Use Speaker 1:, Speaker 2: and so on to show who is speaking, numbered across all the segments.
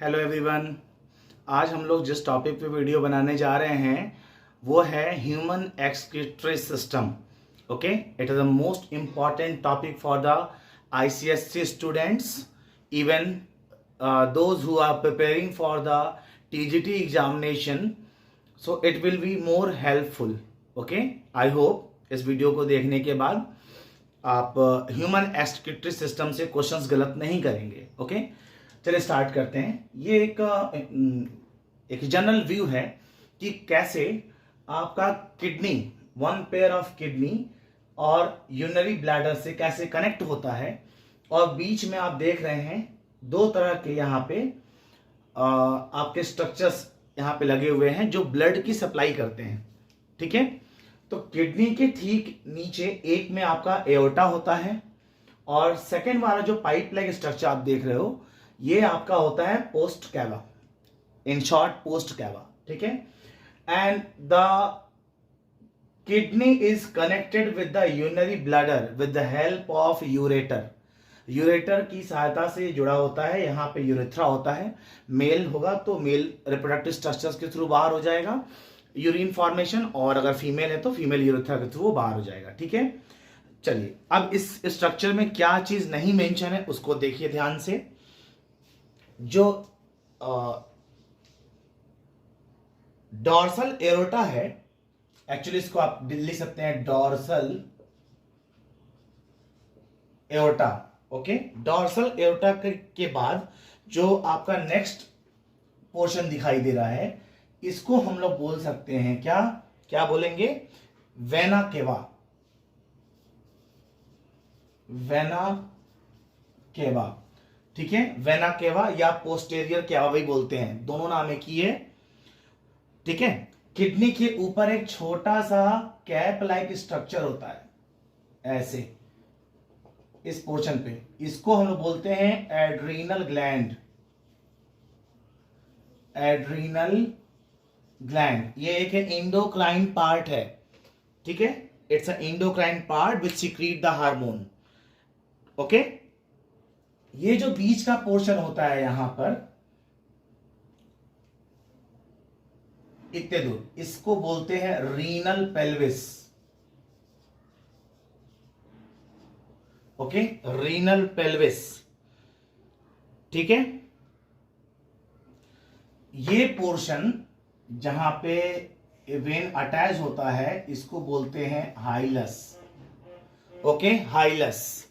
Speaker 1: Hello everyone. आज हम लोग जिस टॉपिक पे वीडियो बनाने जा रहे हैं वो है human excretory system. Okay, it is the most important topic for the ICSE students, even those who are preparing for the TGT examination, so it will be more helpful. Okay, I hope इस video को देखने के बाद आप human excretory system से questions गलत नहीं करेंगे। ओके, चलिए स्टार्ट करते हैं। ये एक जनरल व्यू है कि कैसे आपका kidney, one pair of kidney और यूरिनरी ब्लैडर से कैसे कनेक्ट होता है, और बीच में आप देख रहे हैं दो तरह के यहाँ पे आपके स्ट्रक्चर्स यहाँ पे लगे हुए हैं जो ब्लड की सप्लाई करते हैं। ठीक है, तो किडनी के ठीक नीचे एक में आपका एओर्टा होता है, और सेकेंड वाला जो पाइप लाइक स्ट्रक्चर आप देख रहे हो ये आपका होता है post cava, in short post cava. ठीक है, and the kidney is connected with the urinary bladder with the help of ureter. Ureter की सहायता से जुड़ा होता है। यहाँ पे यूरेथ्रा होता है, मेल होगा तो मेल रिप्रोडक्टिव स्ट्रक्चर्स के थ्रू बाहर हो जाएगा यूरिन फॉर्मेशन, और अगर फीमेल है तो फीमेल यूरेथ्रा के थ्रू बाहर हो जाएगा। ठीक है, चलिए अब इस स्ट्रक्चर में क्या चीज नहीं मेंशन है उसको देखिए ध्यान से। जो डॉर्सल एरोटा है, एक्चुअली इसको आप लिख सकते हैं dorsal aorta. Okay, dorsal aorta के बाद जो आपका नेक्स्ट पोर्शन दिखाई दे रहा है इसको हम लोग बोल सकते हैं क्या क्या बोलेंगे, वेना केवा। वेना केवा, ठीक है, वेना केवा या पोस्टेरियर केवा भी बोलते हैं, दोनों नाम एक ही है। ठीक है, किडनी के ऊपर एक छोटा सा कैप लाइक स्ट्रक्चर होता है ऐसे इस पोर्शन पे, इसको हम लोग बोलते हैं एड्रीनल ग्लैंड। एड्रीनल ग्लैंड ये एक एंडोक्राइन पार्ट है। ठीक है, it's a endocrine part which secret the hormone. Okay, ये जो बीच का पोर्शन होता है यहां पर इतने दूर, इसको बोलते हैं renal pelvis. Okay, renal pelvis. ठीक है, ये पोर्शन जहां पे वेन अटैच होता है इसको बोलते हैं हाइलस। ओके, हाइलस।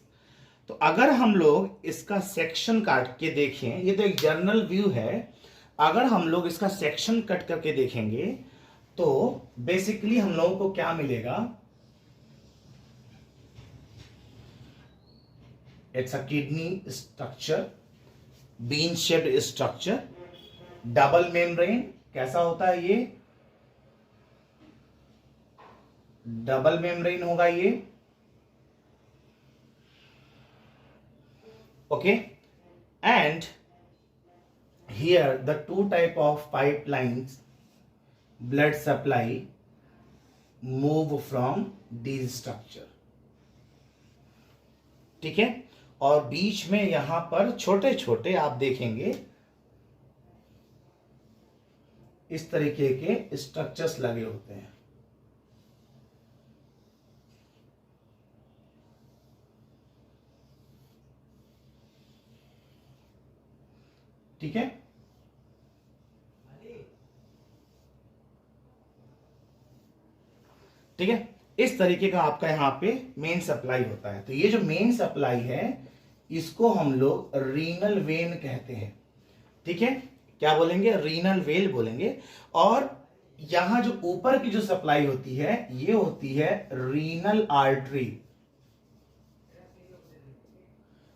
Speaker 1: तो अगर हम लोग इसका सेक्शन काट के देखें, ये तो एक जनरल व्यू है, अगर हम लोग इसका सेक्शन कट करके देखेंगे तो बेसिकली हम लोगों को क्या मिलेगा, it's a kidney structure, bean shaped structure, double membrane. कैसा होता है ये, डबल मेम्ब्रेन होगा ये। Okay, and here the two type of pipelines blood supply move from these structure। ठीक है, और बीच में यहां पर छोटे छोटे आप देखेंगे इस तरीके के स्ट्रक्चर्स लगे होते हैं। ठीक है, ठीक है, इस तरीके का आपका यहां पे मेन सप्लाई होता है। तो ये जो मेन सप्लाई है इसको हम लोग रीनल वेन कहते हैं। ठीक है, क्या बोलेंगे, रीनल वेल बोलेंगे। और यहां जो ऊपर की जो सप्लाई होती है ये होती है रीनल आर्टरी।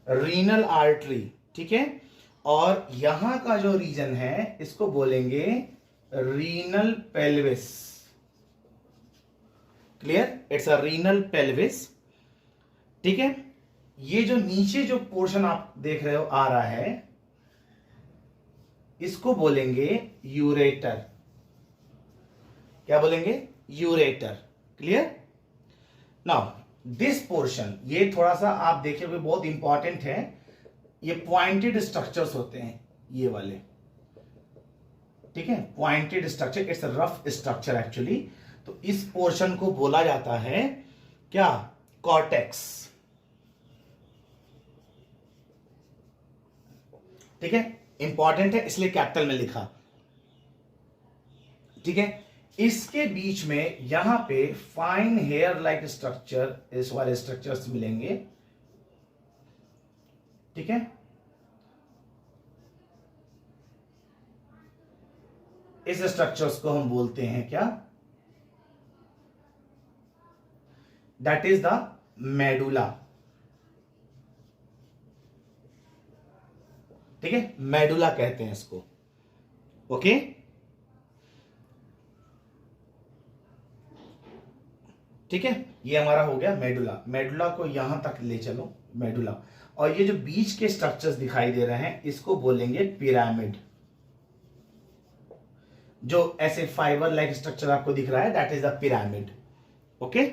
Speaker 1: रीनल आर्टरी, ठीक है, और यहां का जो रीजन है इसको बोलेंगे renal pelvis. Clear, it's a renal pelvis. ठीक है, ये जो नीचे जो पोर्शन आप देख रहे हो आ रहा है इसको बोलेंगे यूरेटर। क्या बोलेंगे, ureter. Clear, now this portion, ये थोड़ा सा आप देखिए बहुत इंपॉर्टेंट है, ये पॉइंटेड स्ट्रक्चर्स होते हैं ये वाले। ठीक है, pointed structure, it's rough structure actually. तो इस पोर्शन को बोला जाता है क्या, कॉर्टेक्स। ठीक है, इंपॉर्टेंट है इसलिए कैपिटल में लिखा। ठीक है, इसके बीच में यहां पे फाइन हेयर लाइक स्ट्रक्चर, इस वाले स्ट्रक्चर्स मिलेंगे। ठीक है, इस स्ट्रक्चर्स को हम बोलते हैं क्या, दैट इज द मेडुला। ठीक है, मेडुला कहते हैं इसको। ओके, ठीक है, ये हमारा हो गया मेडुला। मेडुला को यहां तक ले चलो, मेडुला। और ये जो बीच के स्ट्रक्चर्स दिखाई दे रहे हैं इसको बोलेंगे पिरामिड। जो ऐसे फाइबर लाइक स्ट्रक्चर आपको दिख रहा है that is the pyramid. Okay,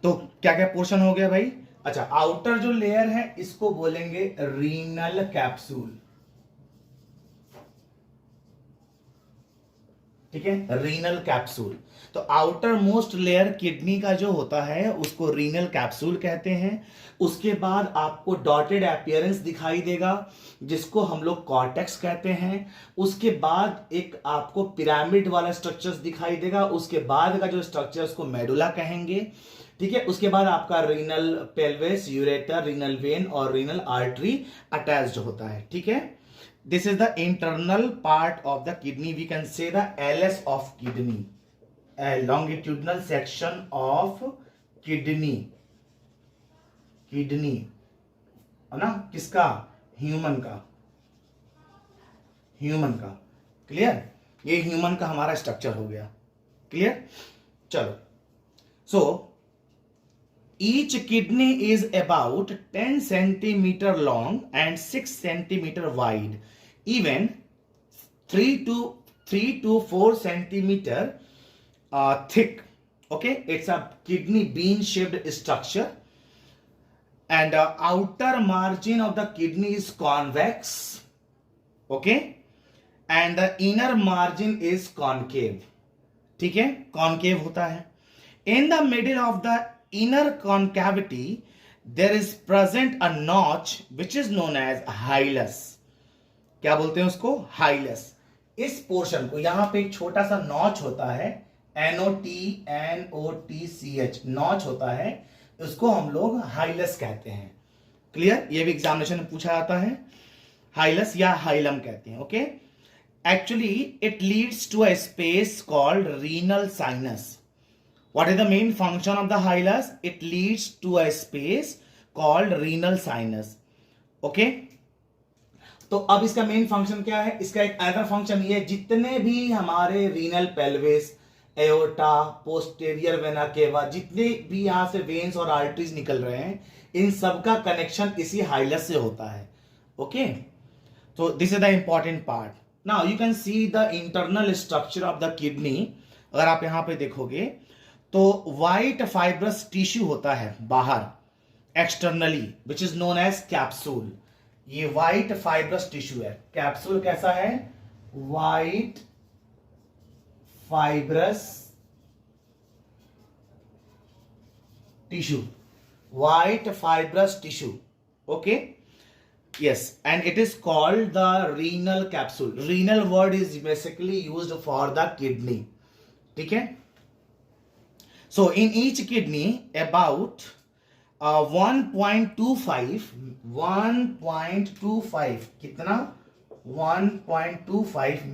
Speaker 1: तो क्या क्या पोर्शन हो गया भाई। अच्छा, आउटर जो लेयर है इसको बोलेंगे रीनल कैप्सूल। ठीक है, रीनल कैप्सूल। तो आउटर मोस्ट लेयर किडनी का जो होता है उसको रीनल कैप्सूल कहते हैं। उसके बाद आपको डॉटेड अपीयरेंस दिखाई देगा जिसको हम लोग कॉर्टेक्स कहते हैं। उसके बाद एक आपको पिरामिड वाला स्ट्रक्चर्स दिखाई देगा। उसके बाद का जो स्ट्रक्चर उसको मेडुला कहेंगे। ठीक है, उसके बाद आपका renal pelvis, ureter, renal vein और रीनल आर्टरी अटैच्ड होता है। ठीक है, this is the internal part of the kidney, we can say the LS of kidney, a longitudinal section of kidney है ना, किसका, ह्यूमन का, क्लियर। ये ह्यूमन का हमारा स्ट्रक्चर हो गया, क्लियर। चलो, सो each kidney is about 10 centimeter long and 6 centimeter wide, even 3 to 4 centimeter thick. Okay, it's a kidney bean shaped structure, and outer margin of the kidney is convex. Okay, and the inner margin is concave. ठीक है, concave होता है। In the middle of the inner concavity there is present a notch which is known as hilus. क्या बोलते हैं उसको, हाइलस। इस portion को यहां पे एक छोटा सा नॉच होता है, NOTCH नॉच होता है, उसको हम लोग हाइलस कहते हैं। क्लियर, ये भी एग्जामिनेशन में पूछा जाता है, हाइलस या हाइलम कहते हैं। Okay, actually it leads to a space called renal sinus. What is the main function of the hilus? It leads to a space called renal sinus. Okay? तो अब इसका मेन फंक्शन क्या है, इसका एक अदर फंक्शन ये है, जितने भी हमारे renal pelvis, aorta, posterior vena cava, जितने भी यहां से वेन्स और आर्टरीज निकल रहे हैं, इन सबका कनेक्शन इसी हाइलस से होता है। ओके, तो this is the important part. Now you can see the internal structure of the kidney. अगर आप यहां पे देखोगे तो व्हाइट फाइब्रस टिश्यू होता है बाहर, externally, which is known as capsule. ये व्हाइट फाइब्रस टिश्यू है। कैप्सूल कैसा है, white fibrous tissue, white fibrous tissue. Okay, yes, and it is called the renal capsule. Renal word is basically used for the kidney. ठीक है, so in each kidney about 1.25 कितना, 1.25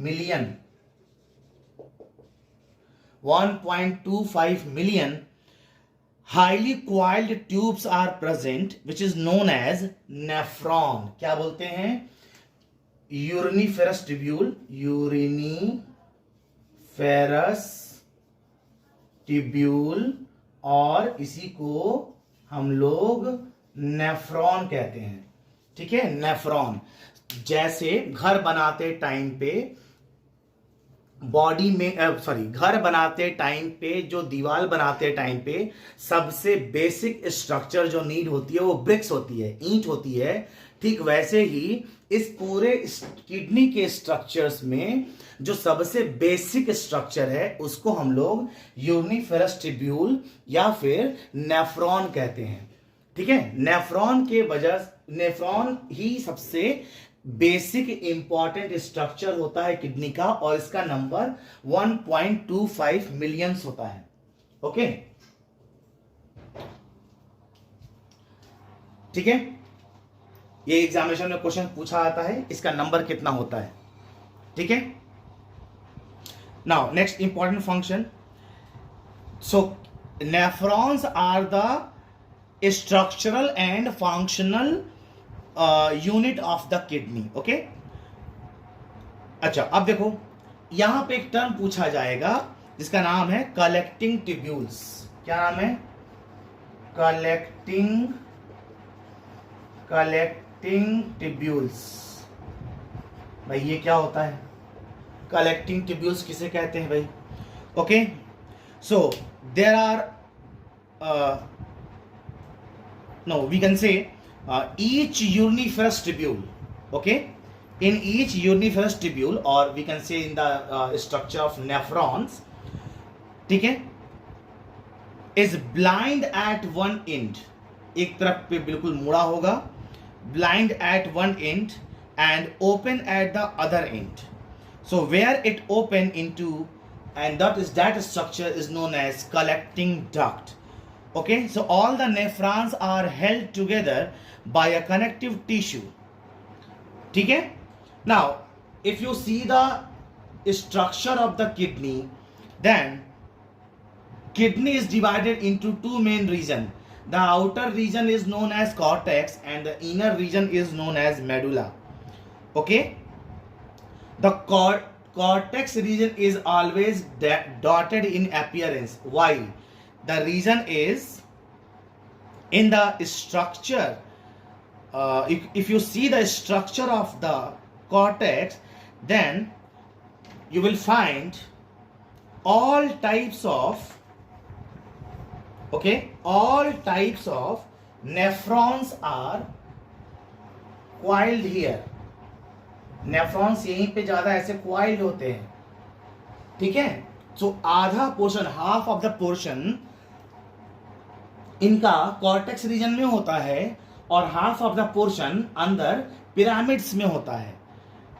Speaker 1: million highly coiled tubes are present which is known as nephron. क्या बोलते हैं, uriniferous tubule, uriniferous tubule, और इसी को हम लोग नेफ्रॉन कहते हैं। ठीक है, नेफ्रॉन। जैसे घर बनाते टाइम पे बॉडी में घर बनाते टाइम पे, जो दीवार बनाते टाइम पे सबसे बेसिक स्ट्रक्चर जो नीड होती है वो ब्रिक्स होती है, ईंट होती है। ठीक वैसे ही इस पूरे किडनी के स्ट्रक्चर्स में जो सबसे बेसिक स्ट्रक्चर है उसको हम लोग यूनिफेरस ट्यूब्यूल या फिर नेफ्रॉन कहते हैं। ठीक है, नेफ्रॉन ही सबसे बेसिक इंपॉर्टेंट स्ट्रक्चर होता है किडनी का, और इसका नंबर 1.25 मिलियंस होता है। ओके, ठीक है, ये एग्जामिनेशन में क्वेश्चन पूछा आता है, इसका नंबर कितना होता है। ठीक है, now next important function. So nephrons are the structural and functional unit of the kidney. Okay, अच्छा अब देखो यहां पे एक टर्म पूछा जाएगा जिसका नाम है कलेक्टिंग ट्यूब्यूल्स। क्या नाम है? Collecting tubules. भाई ये क्या होता है? कलेक्टिंग ट्यूब्यूल्स किसे कहते हैं भाई? Okay, so there are no we can say each uniferous tubule. Okay, in each uniferous tubule, or we can say in the structure of nephrons, ठीक है, is blind at one end, एक तरफ पे बिल्कुल मुड़ा होगा, blind at one end and open at the other end. So where it open into, and that structure is known as collecting duct. Okay, so all the nephrons are held together by a connective tissue. ठीक है, now if you see the structure of the kidney, then kidney is divided into two main regions. The outer region is known as cortex and the inner region is known as medulla. Okay, the cortex region is always dotted in appearance. Why? The reason is in the structure, if you see the structure of the cortex, then you will find all types of nephrons are coiled here. nephrons यहीं पे ज्यादा ऐसे coiled होते हैं। ठीक है, so आधा portion, half of the portion इनका कॉर्टेक्स रीजन में होता है और हाफ ऑफ द पोर्शन अंदर पिरामिड्स में होता है।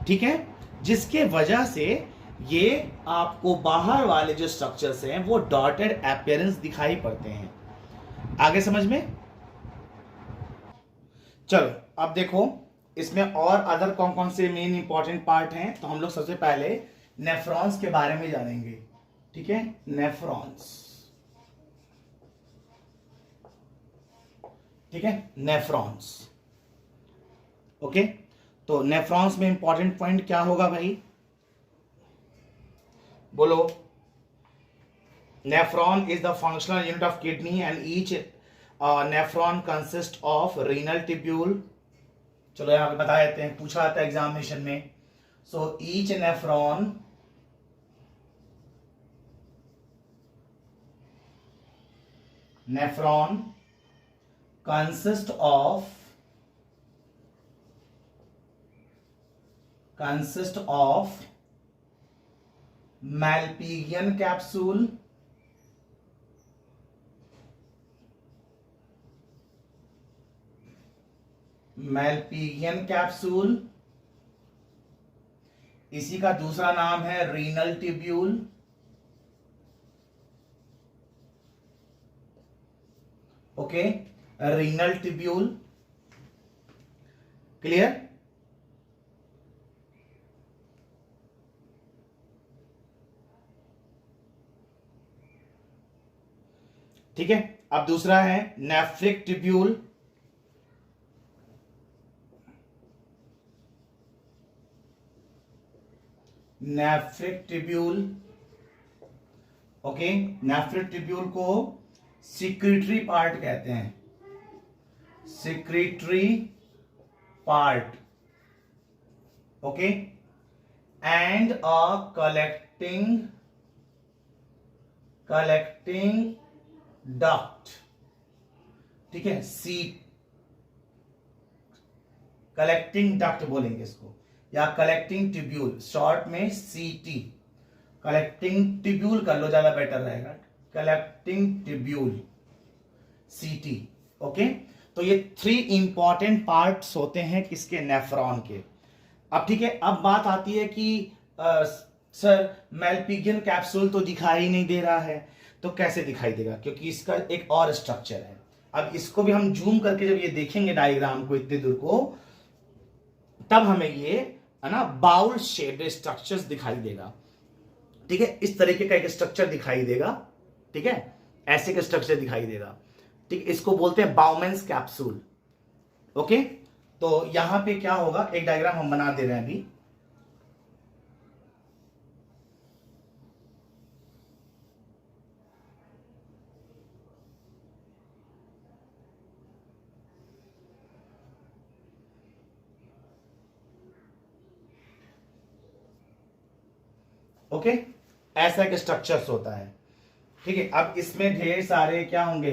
Speaker 1: ठीक है, जिसके वजह से ये आपको बाहर वाले जो स्ट्रक्चर्स हैं वो डॉटेड अपीयरेंस दिखाई पड़ते हैं। आगे समझ में? चलो अब देखो इसमें और अदर कौन कौन से मेन इंपॉर्टेंट पार्ट हैं। तो हम लोग सबसे पहले नेफ्रॉन्स के बारे में जानेंगे। ठीक है, नेफ्रॉन्स। ठीक है, नेफ्रॉन्स। ओके, तो नेफ्रॉन्स में इंपॉर्टेंट पॉइंट क्या होगा भाई? बोलो। Nephron is the functional unit of kidney and each nephron consist of renal tubule. चलो यहां पे बता देते हैं, पूछा जाता है एग्जामिनेशन में। So each nephron consist of Malpighian capsule, इसी का दूसरा नाम है renal tubule. Okay, renal tubule. Clear? ठीक है, अब दूसरा है nephric tubule. Nephric tubule. Okay, nephric tubule को सिक्रीटरी पार्ट कहते हैं। Secretory part. Okay, and a collecting duct. ठीक है, सी कलेक्टिंग डक्ट बोलेंगे इसको, या कलेक्टिंग ट्यूब्यूल, शॉर्ट में सीटी। कलेक्टिंग ट्यूब्यूल कर लो, ज्यादा बेटर रहेगा, कलेक्टिंग ट्यूब्यूल, सीटी। ओके, तो ये 3 इंपॉर्टेंट पार्ट्स होते हैं किसके, नेफ्रॉन के। अब ठीक है, अब बात आती है कि सर मेलपिगियन कैप्सूल तो दिखाई नहीं दे रहा है, तो कैसे दिखाई देगा, क्योंकि इसका एक और स्ट्रक्चर है। अब इसको भी हम जूम करके जब ये देखेंगे डायग्राम को इतने दूर को, तब हमें ये है ना बाउल शेप्ड स्ट्रक्चर्स दिखाई देगा। ठीक है, इस तरीके का एक स्ट्रक्चर दिखाई देगा। ठीक है, ऐसे का स्ट्रक्चर दिखाई देगा। ठीक, इसको बोलते हैं बाउमेंस कैप्सूल। ओके, तो यहां पे क्या होगा, एक डायग्राम हम बना दे रहे हैं अभी। ओके, ऐसा एक स्ट्रक्चर्स होता है। ठीक है, अब इसमें ढेर सारे क्या होंगे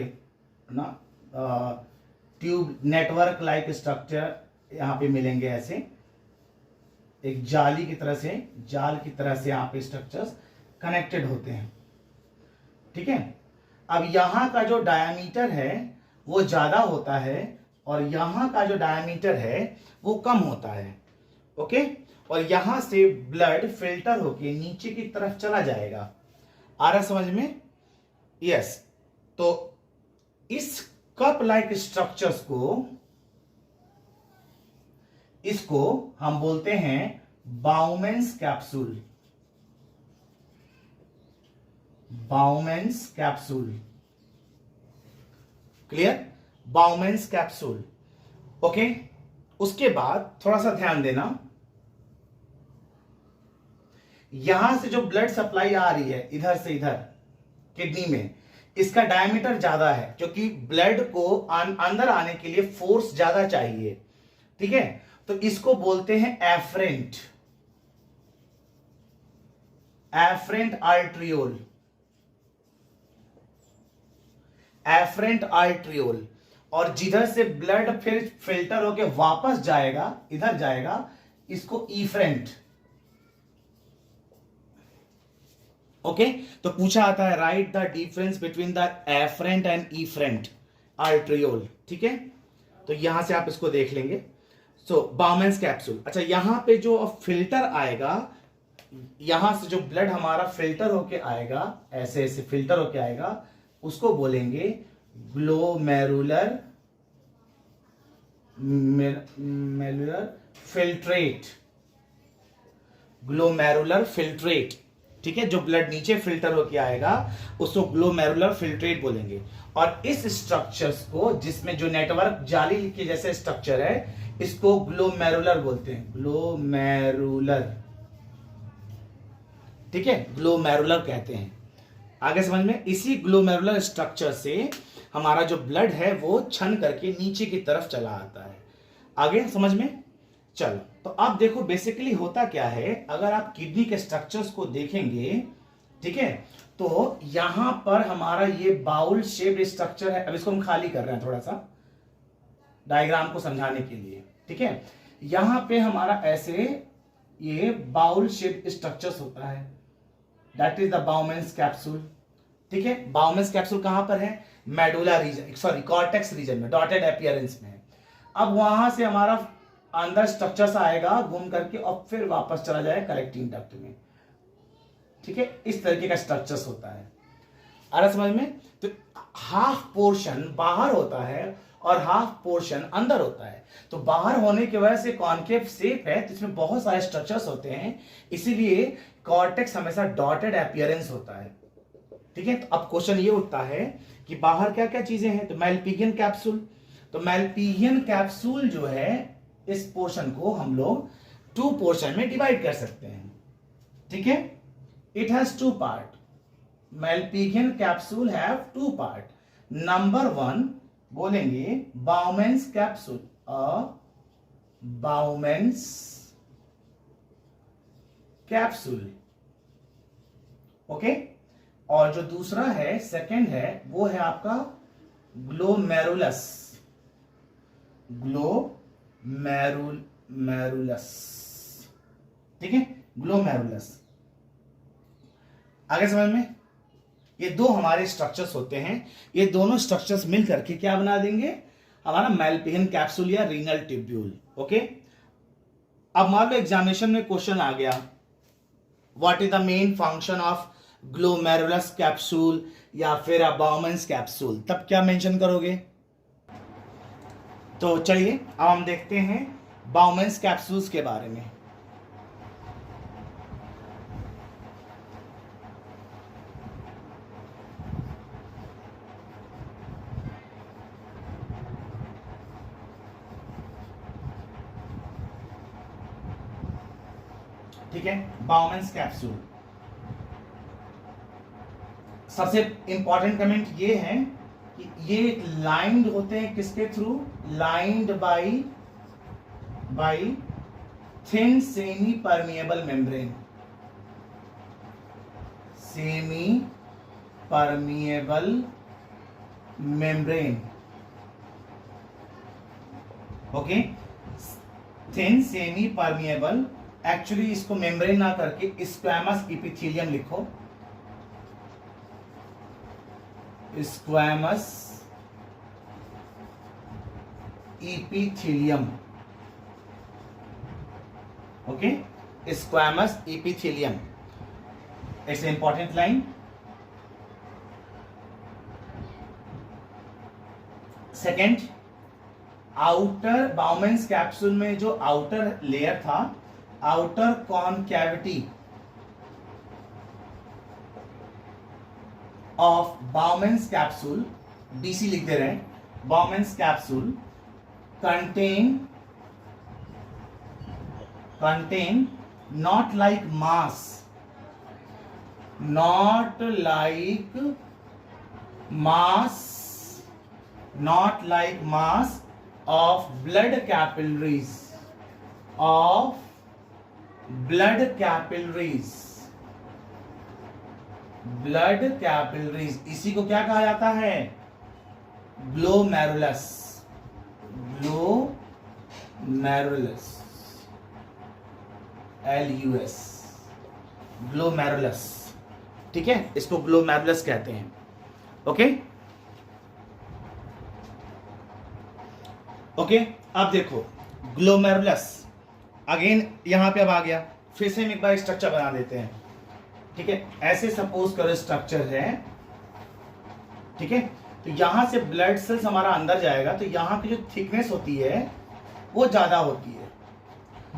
Speaker 1: ना, ट्यूब नेटवर्क लाइक स्ट्रक्चर यहां पे मिलेंगे, ऐसे एक जाली की तरह से, जाल की तरह से यहां पे स्ट्रक्चर्स कनेक्टेड होते हैं। ठीक है, अब यहां का जो डायमीटर है वो ज्यादा होता है और यहां का जो डायमीटर है वो कम होता है। ओके, और यहां से ब्लड फिल्टर होके नीचे की तरफ चला जाएगा। आ रहा समझ में? यस। तो इस कप लाइक स्ट्रक्चर्स को, इसको हम बोलते हैं Bowman's capsule. Bowman's capsule, clear? Bowman's capsule. Okay, उसके बाद थोड़ा सा ध्यान देना, यहां से जो ब्लड सप्लाई आ रही है इधर से इधर किडनी में, इसका डायमीटर ज्यादा है क्योंकि ब्लड को अंदर आने के लिए फोर्स ज्यादा चाहिए। ठीक है, तो इसको बोलते हैं afferent, afferent arteriole, afferent arteriole. और जिधर से ब्लड फिर फिल्टर होके वापस जाएगा, इधर जाएगा, इसको ईफ्रेंट। ओके, तो पूछा आता है right the difference between the afferent and efferent arteriole. ठीक है, तो यहां से आप इसको देख लेंगे। So Bowman's capsule. अच्छा, यहां पे जो फिल्टर आएगा, यहां से जो ब्लड हमारा फिल्टर होके आएगा, ऐसे ऐसे फिल्टर होके आएगा, उसको बोलेंगे ग्लोमेरुलर मेरुलर फिल्ट्रेट, ग्लोमेरुलर फिल्ट्रेट। ठीक है, जो ब्लड नीचे फिल्टर होके आएगा उसको ग्लोमेरुलर फिल्ट्रेट बोलेंगे। और इस स्ट्रक्चर्स को, जिसमें जो नेटवर्क जाली के जैसे स्ट्रक्चर है, इसको ग्लोमेरुलर बोलते हैं, ग्लोमेरुलर। ठीक है, ग्लोमेरुलर कहते हैं। आगे समझ में? इसी ग्लोमेरुलर स्ट्रक्चर से हमारा जो ब्लड है वो छन करके नीचे की तरफ चला आता है। आगे समझ में? चलो, तो आप देखो बेसिकली होता क्या है, अगर आप किडनी के स्ट्रक्चर्स को देखेंगे, ठीक है, तो यहां पर हमारा ये बाउल शेप्ड स्ट्रक्चर है। अब इसको हम खाली कर रहे हैं थोड़ा सा डायग्राम को समझाने के लिए। ठीक है, यहां पे हमारा ऐसे ये बाउल शेप्ड स्ट्रक्चर्स होता है, that is the Bowman's capsule. ठीक है, बाउमेंस कैप्सूल कहां पर है? Medulla region, sorry cortex region में, डॉटेड अपीयरेंस में है। अब वहां से हमारा अंदर स्ट्रक्चर आएगा घूम करके और फिर वापस चला जाए कलेक्टिंग डक्ट में। ठीक है, इस तरीके का स्ट्रक्चर्स होता है। आ रहा समझ में? तो हाफ पोर्शन बाहर होता है और हाफ पोर्शन अंदर होता है। तो बाहर होने की वजह से कॉन्केव शेप है, तो इसमें बहुत सारे स्ट्रक्चर्स होते हैं, इसीलिए कॉर्टेक्स हमेशा डॉटेड अपीयरेंस होता है। ठीक है, तो अब क्वेश्चन ये उठता है कि बाहर क्या क्या चीजें हैं? तो मेलपिगियन कैप्सूल। तो मेलपिगियन कैप्सूल जो है, इस पोर्शन को हम लोग 2 पोर्शन में डिवाइड कर सकते हैं। ठीक है, it has 2 part. Malpighian capsule have 2 part. Number 1 बोलेंगे Bowman's capsule, Bowman's capsule. Okay, और जो दूसरा है, सेकंड है, वो है आपका ग्लोमेरुलस, ग्लोमेरुलस। मैरुलस, ठीक है, ग्लोमेरुलस। आगे समझ में? ये दो हमारे स्ट्रक्चर्स होते हैं, ये दोनों स्ट्रक्चर्स मिल करके क्या बना देंगे, हमारा मैलपिघन कैप्सूल या रीनल ट्यूब्यूल। ओके, अब मान लो एग्जामिनेशन में क्वेश्चन आ गया, what is the main function of glomerulus capsule या फिर बाउमन्स कैप्सूल, तब क्या मेंशन करोगे? तो चलिए अब हम देखते हैं बाउमन्स कैप्सूल्स के बारे में। ठीक है, बाउमन्स कैप्सूल, सबसे इंपॉर्टेंट कमेंट ये है कि ये लाइंड होते हैं किसके through, lined by thin semi permeable membrane, semi permeable membrane. Okay, thin semi permeable, actually इसको मेम्ब्रेन ना करके स्क्वैमस इपिथेलियम लिखो, squamous epithelium. Okay, squamous epithelium, it's important line. Second, outer Bowman's capsule में जो outer layer था, outer concavity of Bowman's capsule, BC लिख दे रहे हैं, Bowman's capsule contain not like mass, not like mass of blood capillaries, blood capillaries, इसी को क्या कहा जाता है, ग्लोमेरुलस, LUS, ग्लोमेरुलस। ठीक है, इसको ग्लोमेरुलस कहते हैं। ओके ओके, अब देखो ग्लोमेरुलस, अगेन यहां पे अब आ गया, फिर से हम एक बार स्ट्रक्चर बना देते हैं। ठीक है, ऐसे सपोज करो स्ट्रक्चर है, ठीक है, तो यहां से ब्लड सेल्स हमारा अंदर जाएगा, तो यहां की जो थिकनेस होती है वो ज्यादा होती है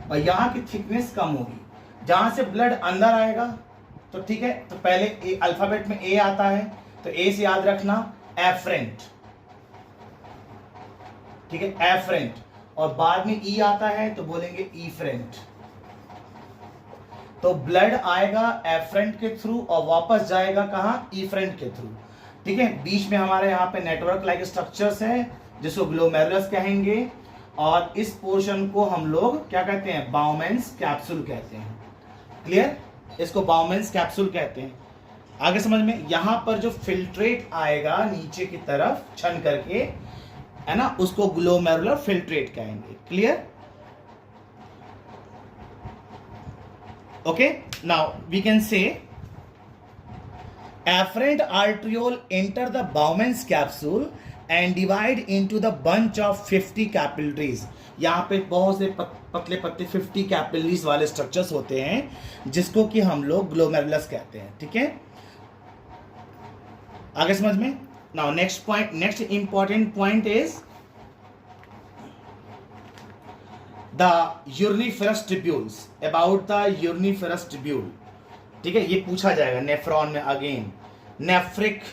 Speaker 1: और यहां की थिकनेस कम होगी। जहां से ब्लड अंदर आएगा तो ठीक है, तो पहले अल्फाबेट में ए आता है, तो ए से याद रखना एफरेंट, ठीक है, एफरेंट, और बाद में ई आता है तो बोलेंगे ईफ्रेंट। तो ब्लड आएगा एफरेंट के थ्रू और वापस जाएगा कहां, ईफ्रेंट के थ्रू। ठीक है, बीच में हमारे यहाँ पे नेटवर्क लाइक स्ट्रक्चर्स है जिसको ग्लोमेरुलस कहेंगे, और इस पोर्शन को हम लोग क्या कहते हैं, बाउमन्स कैप्सूल कहते हैं। क्लियर, इसको बाउमन्स कैप्सूल कहते हैं। आगे समझ में, यहां पर जो फिल्ट्रेट आएगा नीचे की तरफ छन करके, है ना, उसको ग्लोमेरुलर फिल्ट्रेट कहेंगे। Clear, okay, now we can say afferent arteriole enter the Bowman's capsule and divide into the bunch of 50 capillaries। यहाँ पे बहुत से पतले पतले 50 कैपिलरीज वाले स्ट्रक्चर्स होते हैं जिसको कि हम लोग ग्लोमेरुलस कहते हैं। ठीक है, आगे समझ में। Now next point, next important point is the uriniferous tubules, about the uriniferous tubule. ठीक है, ये पूछा जाएगा नेफ्रॉन में, अगेन नेफ्रिक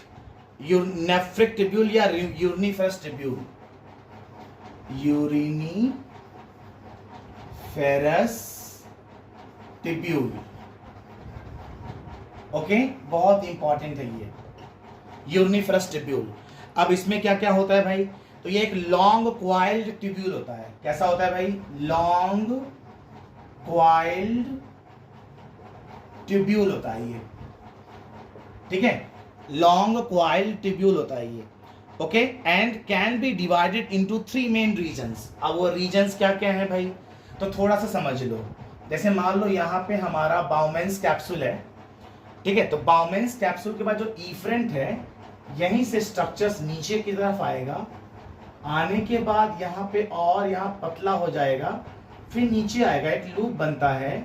Speaker 1: ट्यूब्यूल या uriniferous tubule, uriniferous tubule. Okay, बहुत इंपॉर्टेंट है ये यूरिनिफेरस ट्यूब्यूल। अब इसमें क्या क्या होता है भाई, तो ये एक लॉन्ग क्वाइल्ड ट्यूब्यूल होता है। कैसा होता है भाई, लॉन्ग क्वाइल्ड ट्यूब्यूल होता है ये। ठीक है, लॉन्ग क्वाइल्ड ट्यूब्यूल होता है ये। Okay, and can be divided into 3 main regions. अब वो रीजन्स क्या क्या है भाई, तो थोड़ा सा समझ लो। जैसे मान लो यहाँ पे हमारा बाउमेंस कैप्सूल है, ठीक है, तो बाउमेंस कैप्सूल के बाद जो इफरेंट है, यहीं से स्ट्रक्चर्स नीचे की तरफ आएगा, आने के बाद यहाँ पे और यहाँ पतला हो जाएगा, फिर नीचे आएगा, एक लूप बनता है,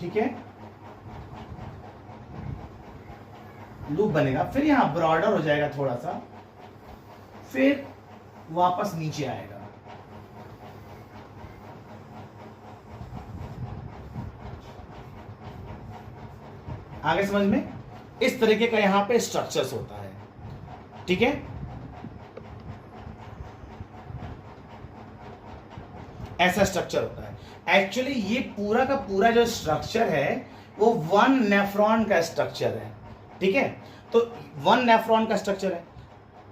Speaker 1: ठीक है, लूप बनेगा, फिर यहाँ ब्रॉडर हो जाएगा थोड़ा सा, फिर वापस नीचे आएगा। आगे समझ में, इस तरीके का यहां पे स्ट्रक्चर्स होता है, ठीक है। ऐसा स्ट्रक्चर होता है। एक्चुअली ये पूरा का पूरा जो स्ट्रक्चर है वो 1 नेफ्रॉन का स्ट्रक्चर है, ठीक है, तो 1 नेफ्रॉन का स्ट्रक्चर है।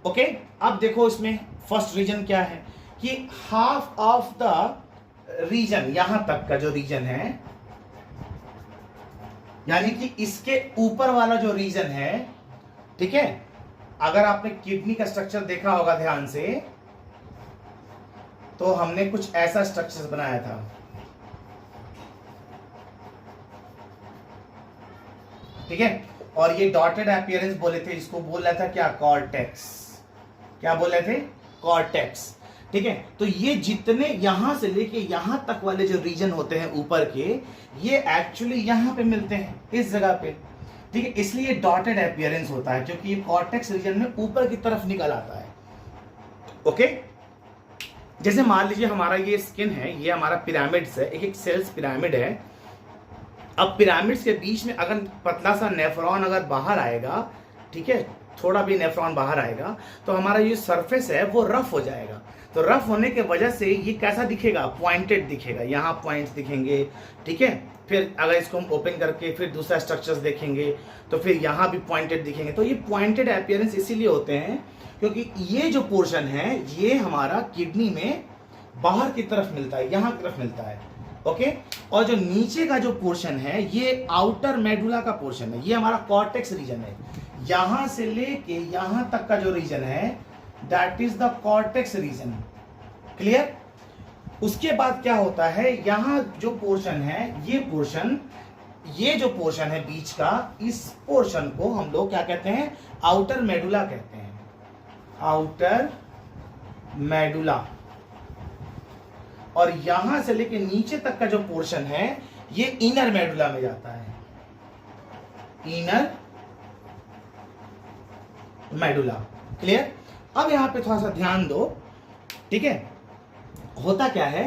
Speaker 1: ओके, अब देखो इसमें फर्स्ट रीजन क्या है कि हाफ ऑफ द रीजन, यहां तक का जो रीजन है, यानी कि इसके ऊपर वाला जो रीजन है, ठीक है, अगर आपने किडनी का स्ट्रक्चर देखा होगा ध्यान से, तो हमने कुछ ऐसा स्ट्रक्चर बनाया था, ठीक है, और ये डॉटेड अपीयरेंस बोले थे, इसको बोल रहा था क्या, कॉर्टेक्स। क्या बोल रहे थे, कॉर्टेक्स, ठीक है। तो ये जितने यहां से लेके यहां तक वाले जो रीजन होते हैं ऊपर के, ये एक्चुअली यहां पे मिलते हैं, इस जगह पे, ठीक है, इसलिए डॉटेड अपीयरेंस होता है, क्योंकि ये कॉर्टेक्स रीजन में ऊपर की तरफ निकल आता है। ओके, जैसे मान लीजिए हमारा ये स्किन है, ये हमारा पिरामिड्स है, एक एक सेल्स पिरामिड है। अब पिरामिड्स के बीच में अगर पतला सा नेफ्रॉन अगर बाहर आएगा, ठीक है, थोड़ा भी नेफ्रॉन बाहर आएगा, तो हमारा ये सरफेस है वो रफ हो जाएगा। तो रफ होने के वजह से ये कैसा दिखेगा, पॉइंटेड दिखेगा, यहाँ पॉइंट्स दिखेंगे, ठीक है। फिर अगर इसको हम ओपन करके फिर दूसरा स्ट्रक्चर्स देखेंगे, तो फिर यहाँ भी पॉइंटेड दिखेंगे। तो ये पॉइंटेड अपीयरेंस इसीलिए होते हैं क्योंकि ये जो पोर्शन है ये हमारा किडनी में बाहर की तरफ मिलता है, यहाँ की तरफ मिलता है। ओके, और जो नीचे का जो पोर्शन है ये आउटर मेडुला का पोर्शन है, ये हमारा कॉर्टेक्स रीजन है। यहां से लेके यहां तक का जो रीजन है that is the cortex region. Clear. उसके बाद क्या होता है, यहां जो पोर्शन है, ये पोर्शन, ये जो पोर्शन है बीच का, इस पोर्शन को हम लोग क्या कहते हैं, आउटर मेडुला कहते हैं, आउटर मेडुला। और यहां से लेके नीचे तक का जो पोर्शन है ये इनर मेडुला में जाता है, इनर मेडुला। क्लियर। अब यहां पे थोड़ा सा ध्यान दो, ठीक है। होता क्या है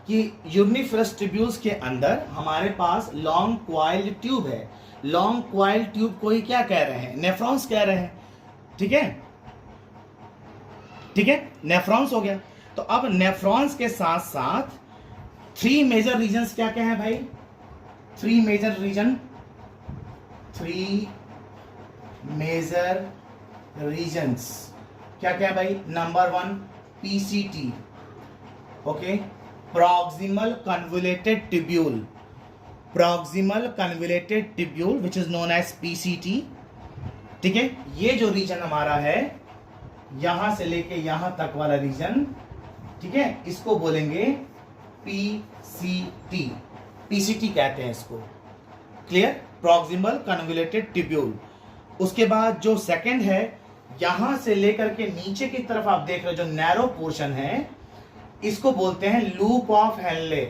Speaker 1: कि यूनिफरस ट्यूब्यूल्स के अंदर हमारे पास लॉन्ग क्वाइल्ड ट्यूब है। लॉन्ग क्वाइल्ड ट्यूब को ही क्या कह रहे हैं, नेफ्रॉन्स कह रहे हैं, ठीक है, ठीक है, नेफ्रॉन्स हो गया। तो अब नेफ्रॉन्स के साथ साथ 3 मेजर रीजन्स क्या क्या है भाई, 3 मेजर रीजन, 3 मेजर रीजन्स क्या क्या है भाई। Number 1 PCT, okay, proximal convoluted tubule, proximal convoluted tubule which is known as PCT, ठीक है। ये जो रीजन हमारा है यहां से लेके यहां तक वाला रीजन, ठीक है, इसको बोलेंगे पीसीटी, पीसीटी कहते हैं इसको। क्लियर। Proximal convoluted tubule. उसके बाद जो सेकंड है, यहां से लेकर के नीचे की तरफ आप देख रहे हो जो नैरो पोर्शन है, इसको बोलते हैं loop of Henle,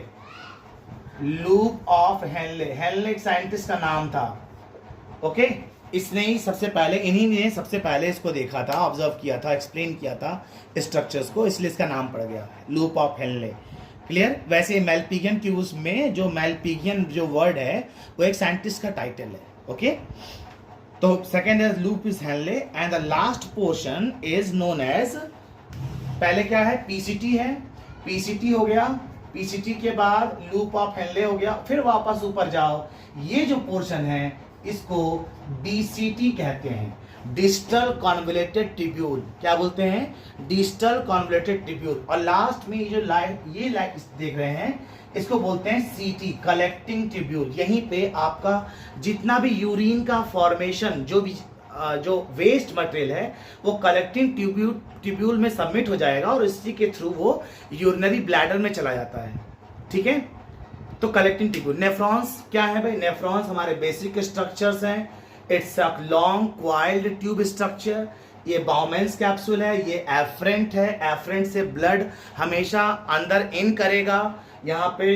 Speaker 1: loop of Henle. Henle एक साइंटिस्ट का नाम था, ओके। इसने ही सबसे पहले, इन्हीं ने सबसे पहले इसको देखा था, ऑब्जर्व किया था, एक्सप्लेन किया था स्ट्रक्चर्स को, इसलिए इसका नाम पड़ गया लूप ऑफ हेनले। क्लियर। वैसे मेलपिगियन ट्यूब्स में जो मेलपिगियन जो वर्ड है वो एक साइंटिस्ट का टाइटल है, ओके। तो second is loop is Henle and the last portion is known as, पहले क्या है, पीसीटी है, पीसीटी हो गया, पीसीटी के बाद लूप ऑफ हेनले हो गया, फिर वापस ऊपर जाओ, ये जो पोर्शन है इसको डीसीटी कहते हैं, डिस्टल कन्वोल्यूटेड ट्यूब्यूल। क्या बोलते हैं, डिस्टल कन्वोल्यूटेड ट्यूब्यूल। और लास्ट में ये जो ये लाइन देख रहे हैं इसको बोलते हैं सीटी, कलेक्टिंग ट्यूब्यूल। यहीं पे आपका जितना भी यूरिन का फॉर्मेशन, जो भी जो वेस्ट मटेरियल है वो कलेक्टिंग ट्यूब्यूल में सबमिट हो जाएगा और इसी के थ्रू वो यूरिनरी ब्लैडर में चला जाता है। ठीक है, तो कलेक्टिंग ट्यूब्यूल। नेफ्रॉन्स क्या है भाई? नेफ्रॉन्स हमारे बेसिक स्ट्रक्चर्स हैं। It's a long coiled tube structure. ये बाउमेंस कैप्सूल है, ये एफरेंट है। एफरेंट से ब्लड हमेशा अंदर इन करेगा। यहाँ पे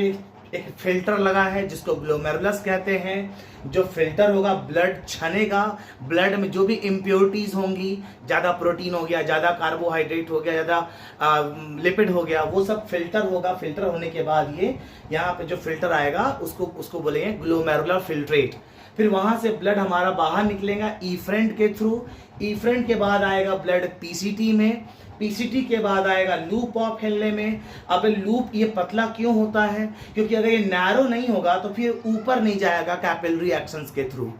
Speaker 1: एक फिल्टर लगा है जिसको ग्लोमेरुलस कहते हैं। जो फिल्टर होगा ब्लड छनेगा, ब्लड में जो भी इम्प्योरिटीज होंगी, ज़्यादा प्रोटीन हो गया, ज़्यादा कार्बोहाइड्रेट हो गया, ज़्यादा लिपिड हो गया, वो सब फिल्टर होगा। फिल्टर होने के बाद ये यहाँ पे जो फिल्टर आएगा उसको बोलेंगे ग्लोमेरुलर फिल्ट्रेट। फिर वहां से ब्लड हमारा बाहर निकलेगा इफ्रेंट के थ्रू। इफ्रेंट के बाद आएगा ब्लड पीसीटी में। पीसीटी के बाद आएगा लूप ऑफ हेनले में। अब लूप ये पतला क्यों होता है? क्योंकि अगर ये नैरो नहीं होगा तो फिर ऊपर नहीं जाएगा कैपिलरी एक्शंस के थ्रू,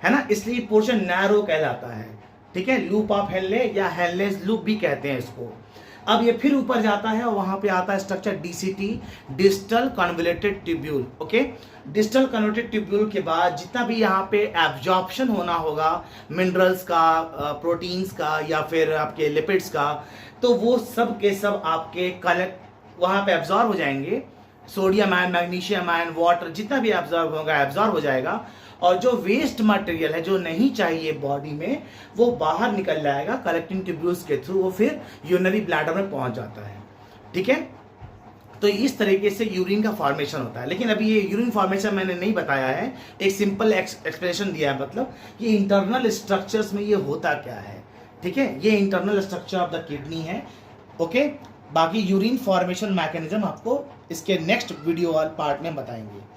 Speaker 1: है ना, इसलिए पोर्शन नैरो कहलाता है। ठीक है, लूप ऑफ हेनले या हेनलेस लूप भी कहते हैं इसको। अब ये फिर ऊपर जाता है और वहां पे आता है structure DCT, distal convoluted tubule. Okay, distal convoluted tubule के बाद जितना भी यहाँ पे एब्जॉर्प्शन होना होगा मिनरल्स का, प्रोटीन्स का या फिर आपके लिपिड्स का, तो वो सब के सब आपके कलेक्ट वहां पे एब्जॉर्ब हो जाएंगे। Sodium ion, magnesium ion, water जितना भी एब्जॉर्ब होगा एब्जॉर्ब हो जाएगा। और जो वेस्ट मटेरियल है जो नहीं चाहिए बॉडी में वो बाहर निकल जाएगा कलेक्टिंग ट्यूब्यूल्स के थ्रू, वो फिर यूरिनरी ब्लैडर में पहुंच जाता है। ठीक है, तो इस तरीके से यूरिन का फॉर्मेशन होता है। लेकिन अभी ये यूरिन फॉर्मेशन मैंने नहीं बताया है, एक सिंपल एक्सप्लेनेशन दिया है, मतलब ये इंटरनल स्ट्रक्चर्स में ये होता क्या है। ठीक है, ये internal structure of the kidney है। ओके, बाकी यूरिन फॉर्मेशन मैकेनिज्म आपको इसके नेक्स्ट वीडियो वाले पार्ट में बताएंगे।